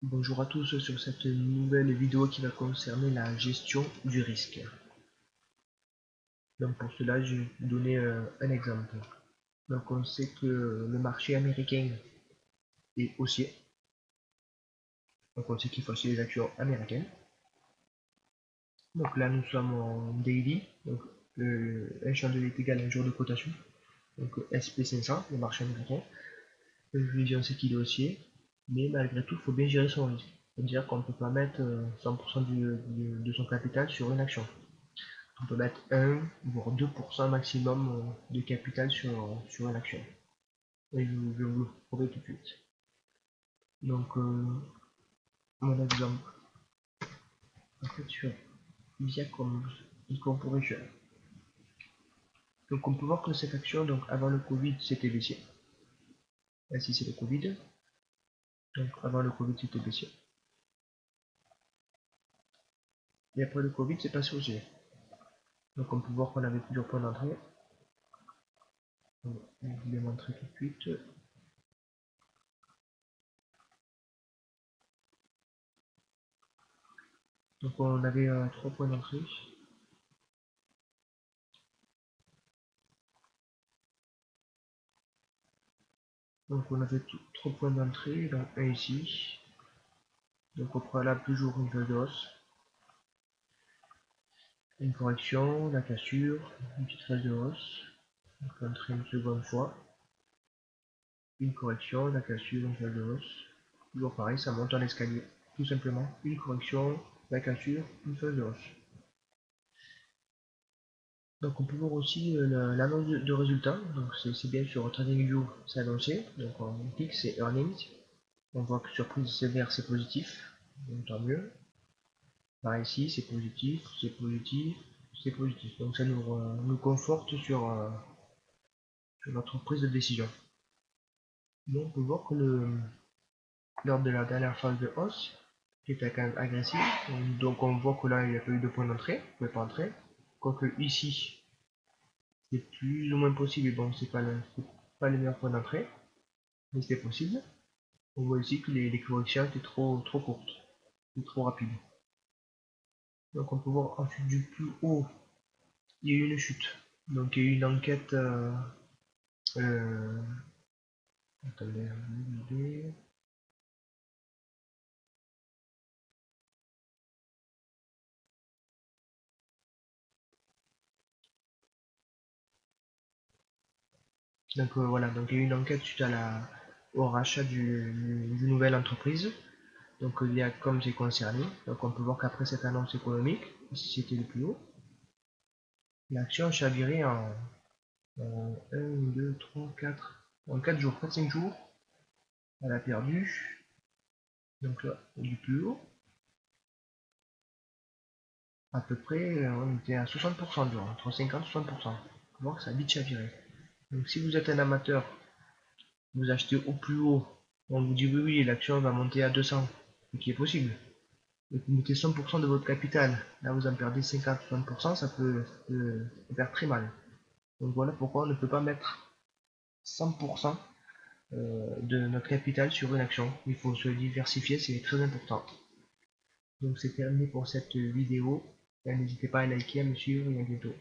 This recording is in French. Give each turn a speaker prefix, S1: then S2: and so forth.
S1: Bonjour à tous sur cette nouvelle vidéo qui va concerner la gestion du risque. Donc pour cela, je vais vous donner un exemple. Donc on sait que le marché américain est haussier. Donc on sait qu'il faut acheter les actions américaines. Donc là nous sommes en daily. Donc un chandelier est égal à un jour de cotation. Donc SP500, le marché américain. Je dis on sait qu'il est haussier. Mais malgré tout, il faut bien gérer son risque. C'est-à-dire qu'on ne peut pas mettre 100% de son capital sur une action. On peut mettre 1 voire 2% maximum de capital sur une action. Et je vais vous le prouver tout de suite. Donc, mon exemple, en fait, sur Viacom Corporation. Donc, on peut voir que cette action, donc avant le Covid, c'était baissier. Ainsi, c'est le Covid. Donc, avant le Covid, c'était baissier. Et après le Covid, c'est passé au G. Donc, on peut voir qu'on avait plusieurs points d'entrée. Je vais vous les montrer tout de suite. Donc, on avait 3 points d'entrée. Donc on avait 3 points d'entrée, donc un ici. Donc au préalable toujours une phase de hausse, une correction, la cassure, une petite phase de hausse, donc l'entrée une seconde fois, une correction, la cassure, une phase de hausse. Toujours pareil, ça monte en escalier. Tout simplement, une correction, la cassure, une phase de hausse. Donc on peut voir aussi l'annonce de résultats, donc c'est bien sur TradingView, c'est annoncé, donc on clique, c'est Earnings. On voit que surprise sévère c'est positif, donc tant mieux. Par ici, c'est positif, c'est positif, c'est positif. Donc ça nous conforte sur notre prise de décision. Donc on peut voir que lors de la dernière phase de hausse, qui était quand même agressive, donc on voit que là il n'y a pas eu de point d'entrée, on ne pouvait pas entrer. Quoique ici, c'est plus ou moins possible, et bon, c'est pas le meilleur point d'entrée, mais c'était possible. On voit ici que les corrections étaient trop courtes, trop rapides. Donc on peut voir ensuite du plus haut, il y a eu une chute. Donc il y a eu une enquête. Attendez, donc voilà, donc il y a eu une enquête suite au rachat d'une nouvelle entreprise. Donc il y a comme c'est concerné. Donc on peut voir qu'après cette annonce économique, ici c'était le plus haut, l'action a chaviré en 1, 2, 3, 4, en 4 jours, 4-5 jours. Elle a perdu. Donc là, du plus haut, à peu près, on était à 60%, entre 50 et 60%. On peut voir que ça a vite chaviré. Donc si vous êtes un amateur, vous achetez au plus haut, on vous dit oui, oui, l'action va monter à 200, ce qui est possible. Et vous mettez 100% de votre capital, là vous en perdez 50-60%, ça peut faire très mal. Donc voilà pourquoi on ne peut pas mettre 100% de notre capital sur une action. Il faut se diversifier, c'est très important. Donc c'est terminé pour cette vidéo. N'hésitez pas à liker, à me suivre et à bientôt.